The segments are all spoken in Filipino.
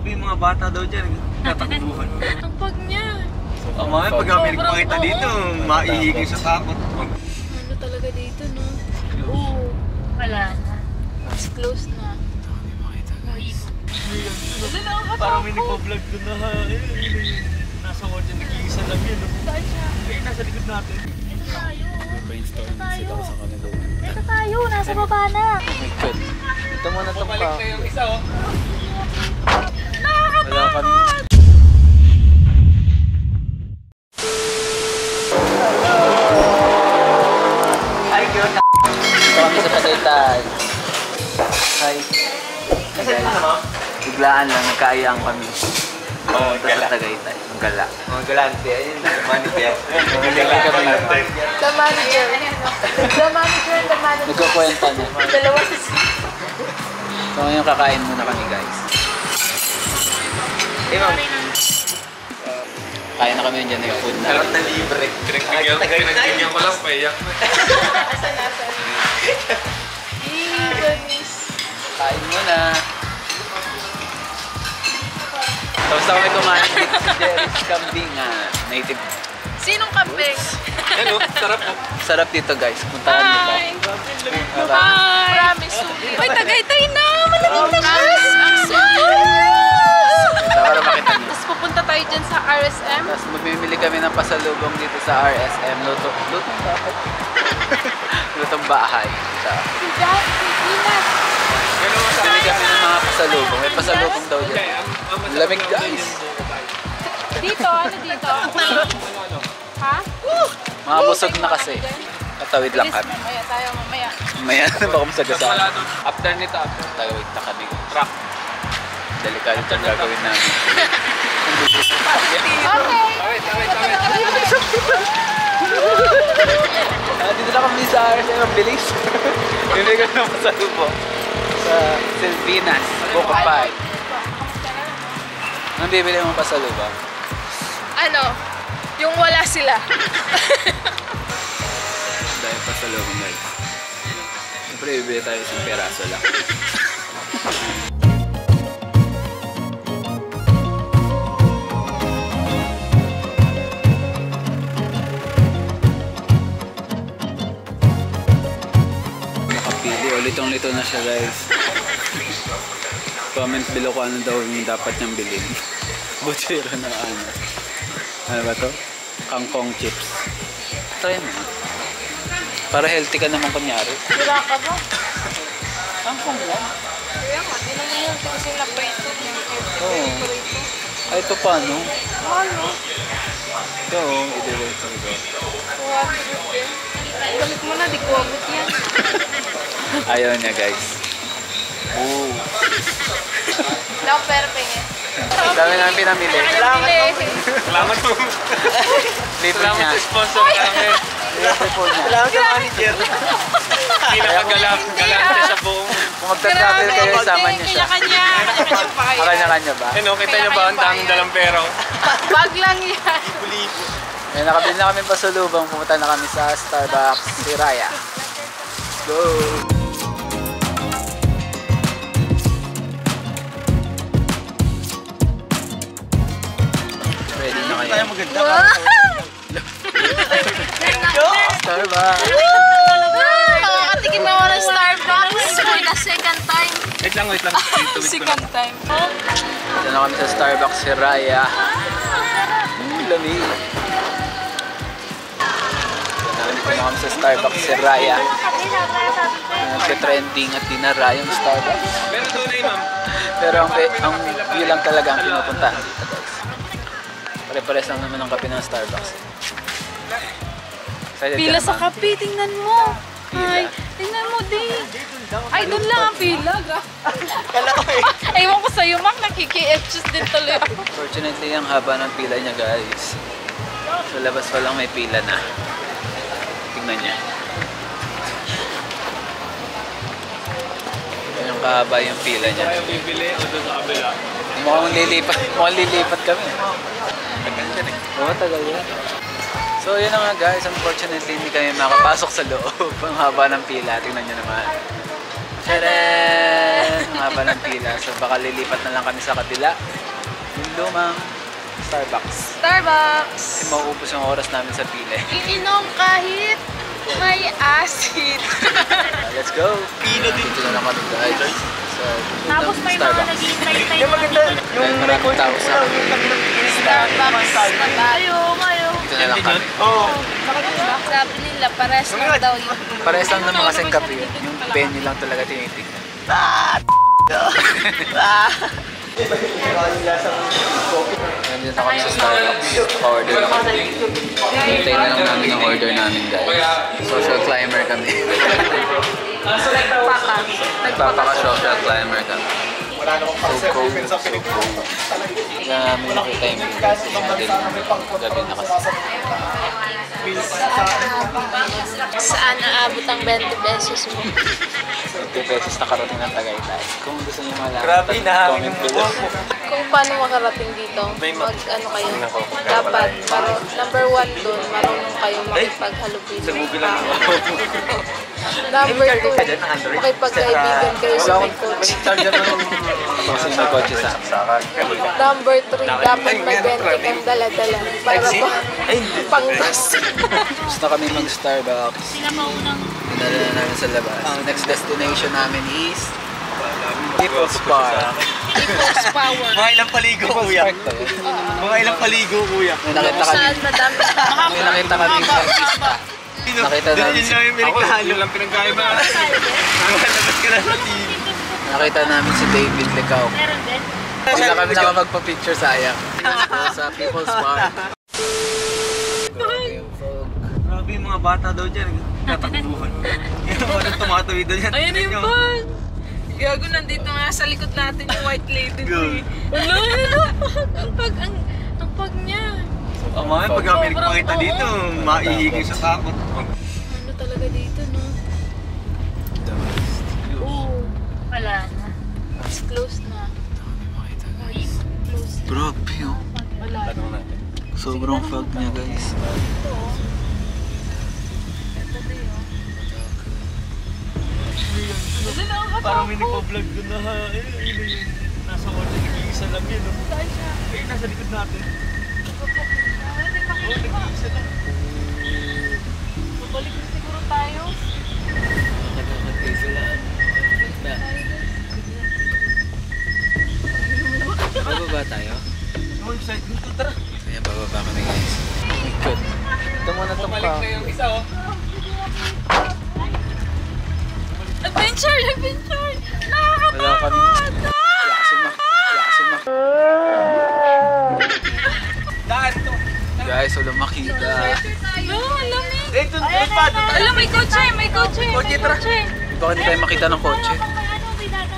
Sabi yung mga bata daw dyan, tatakbuhan. Ang pag niya. Mamaya pag kami nagpakita dito, maihigay sa takot. Ano talaga dito, no? Oo. Wala na. It's close na. Parang may nagpa-vlog doon na nasa kotse, nag-iisa lang yun. Saan siya? Eh, nasa likod natin. Ito tayo. Brainstorming sila sa kanila. Ito tayo. Nasa baba na. Oh my God. Ito muna ito pa. Bumalik na yung isa, oh. Wala kami. Ay, girl. Ito kami sa Tagaytay. Hi. Kasi ano? Biglaan lang, nagkaayaan kami. Oh, Ito sa Tagaytay. Ang gala. Mga galante, ayun, manager. Hindi kami. The manager. The manager and the manager. Nagkakwenta niya. Dalawa sa So ngayon kakain muna kami guys. Eh, ma'am. Kain na kami dyan yung food na. Sarap na libre. Pinagbigyan ko lang, paiyak. Asan? Kain muna. Tapos na kami kumain dito si Jerry's Kambing. Native. Sinong kambing? Ano? Sarap po. Sarap dito guys. Puntahan mo ba? Hi! Promise. Uy, Tagaytay na! Malamig na siya! Ang Para makita nyo. Tapos pupunta tayo dyan sa RSM. Tapos mamimili kami ng pasalubong dito sa RSM. Lutong bahay. Lutong bahay. Mamimili kami ng mga pasalubong. May pasalubong daw dyan. Lamig guys. Dito? Ano dito? Ha? Mga busog na kasi. Katawid lang kami. Mamaya tayo, mamaya. Mamaya na baka masagasaan. After nito, after. Tawid na kami. Truck. Delikado itong gagawin namin. Dito na kami sa RSM. Ang bilis. Bibili ko na pasalubong sa Silvinas, Bukupay. Anong bibili mo pasalubong? Ano? Yung wala sila. Dahil pasalubong guys. Siyempre bibili tayo isang peraso lang. Litong-lito na siya guys. Comment below kung ano daw yung dapat niyang bilhin. Butchero na ano. Ano ba to? Kangkong chips. Try mo. Para healthy ka naman kunyari. Sira ka ba? Kangkong lang. Kaya nga, di naman yun kasi na-prito niya. Oo. Ay, ito paano? Ano? Ito, i-delete ko ito. 200 din. Galit mo na, di ko abot yan. Ayaw niya guys. Oo. Daw perfect eh. Dami namin pinamili. Salamat po. Libre Salamat niya. sa sponsor namin. Libre po niya. Salamat sa manager. Pinakagalante sa buong. Kung magta-travel kayo, isama niyo siya. Kanya-kanya. Kanya-kanya pa kayo. Kanya-kanya ba? Ano, kita niyo ba ang daming dalang pera? Bag lang yan. Bulibo. May nakabili na kami pasalubong. Pumunta na kami sa Starbucks si Raya. Let's go! Ready na kayo? Tayo maganda. Starbucks! Makakatikim na ako ng Starbucks for the second time. Wait lang. Second time. Dito na kami sa Starbucks si Raya. Lamig. Dito na kami sa Starbucks si Raya. Nagka-trending at dinara yung Starbucks. Pero doon na ma'am. Pero ang view lang talaga ang pinupuntahan dito guys. Pare-pares lang naman ang kape ng Starbucks. Excited Pila ka sa naman? kape, tingnan mo. Ay, tingnan mo din. Ay, doon lang ang pila. Ewan ko sa'yo, Mac, nakiki-etches din tuloy ako. Fortunately, ang haba ng pila niya guys. Sa labas pa lang may pila na. Tingnan niya. Yung kahaba yung pila niya. Tayo bibili o doon sa kabila. Mukhang lilipat kami. Oo, tagal yan. So yun na nga guys, unfortunately hindi kami makapasok sa loob. Ang haba ng pila, tingnan nyo naman. Tadaan! Ang haba ng pila. So baka lilipat na lang kami sa kabila. Yung lumang Starbucks. Starbucks! Kasi mauubos yung oras namin sa pila. Iinom kahit may acid. Let's go! Pila din. Dito na lang kami guys. So, Tapos may mga Starbucks. naghihintay-hintay Yung maganda, Dahil maraming tao sa akin. Starbucks na tayo. Dito na lang kami. Oo. Sabi nila, pares lang daw yun. Parehas lang naman kasing kape. Yung venue lang talaga tinitignan. Nandito na kami sa Starbucks. Pa-order na kami. Hintay na lang namin ang order namin guys. Social climber kami. Nagpapaka-social climber kami. So cold. Kaya may nakita yung videos. Gabi na kasi. Saan naabot ang 20 pesos mo? 20 pesos nakarating ng Tagaytay. Kung gusto niyo malaman, Grabe, nahangin comment mo below. ako. Kung paano makarating dito, mag ano kayo, dapat, number 1 doon, marunong kayo makipaghalubilo. Sa movie lang ako. Number 2, makipagkaibigan kayo sa may coach. Kasi may kotse sa akin. Number 3, dapat may 20 kang dala-dala para panggas. Gusto kami mag-Starbucks. Dinala na namin sa labas. Ang next destination namin is People's Park. People's Power. Mga ilang paligo, kuya. Mga ilang paligo, kuya. May nakita kami. Saan madami? May nakita kami sa artista. Nakita namin si... Ako, yun lang pinagkaiba. Nakalabas ka na sa TV. Nakita namin si David Licao. Meron din. Hindi na kami nakapagpa-picture sayang. Sa People's Park. Grabe yung mga bata daw dyan. Tatakbuhan. Yung mga tumatawid daw dyan. Ayun yung bag. Gago, nandito nga sa likod natin yung white lady ko eh. Ang pag niya. Ang mga pag kami nagpakita dito, maihigay sa takot. Ano talaga dito, no? Oo. Wala na. It's closed na. Closed. Grabe oh. Wala na. Sobrang fog niya guys. Parang may nagpa-vlog doon na nasa kotse nag-iisa lang yun. Eh, nasa likod natin. Oo, nag-iisa lang. Babalik na siguro tayo. Nagkakag-iisa lang. Bababa tayo? Oh, side dito, tara. Kaya bababa kami guys. Good. Ito muna itong Balik na yung isa, oh. Adventure! Adventure! Wala kami. Wala kasi ma. Wala kasi ma. Daan to. Guys, wala makita. No, lamig! Eh, doon pa. Alam, may kotse! May kotse! Kotse, tara. Baka hindi tayo makita ng kotse.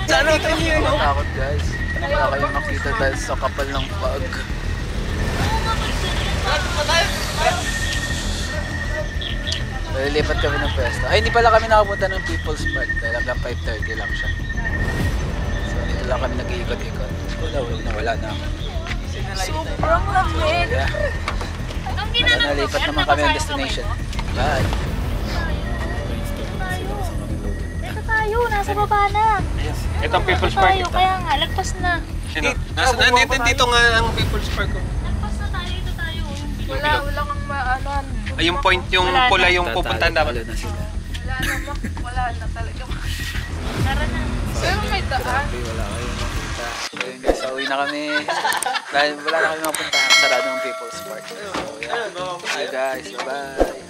Saan ito niyo? Takot guys. Wala kayo makita dahil sa kapal ng fog. Lilipat kami ng pwesto. Ay, hindi pala kami nakapunta ng People's Park dahil hanggang 5:30 lang siya. So, dito lang kami nag-iikot-ikot. Wala na ako. Sobrang lamig! Yeah. Ang Wala, ginanong nalipat naman kami ang destination. Bye! Ito tayo, nasa baba na. Ito ang People's Tayo, kaya nga, lagpas na. Nasa dito nga ang People's Park. Lagpas na tayo, ito tayo. Wala kang maanan. Ay, yung point, yung Wala pula na. yung pupuntahan dapat. na sila. Wala na talaga. Tara na. Pero may daan. Grabe, wala kayo makita. Ayun guys, so uwi na kami. Dahil wala na kami mapuntahan. Sarado ng People's Park. So, yeah. Bye guys, bye-bye.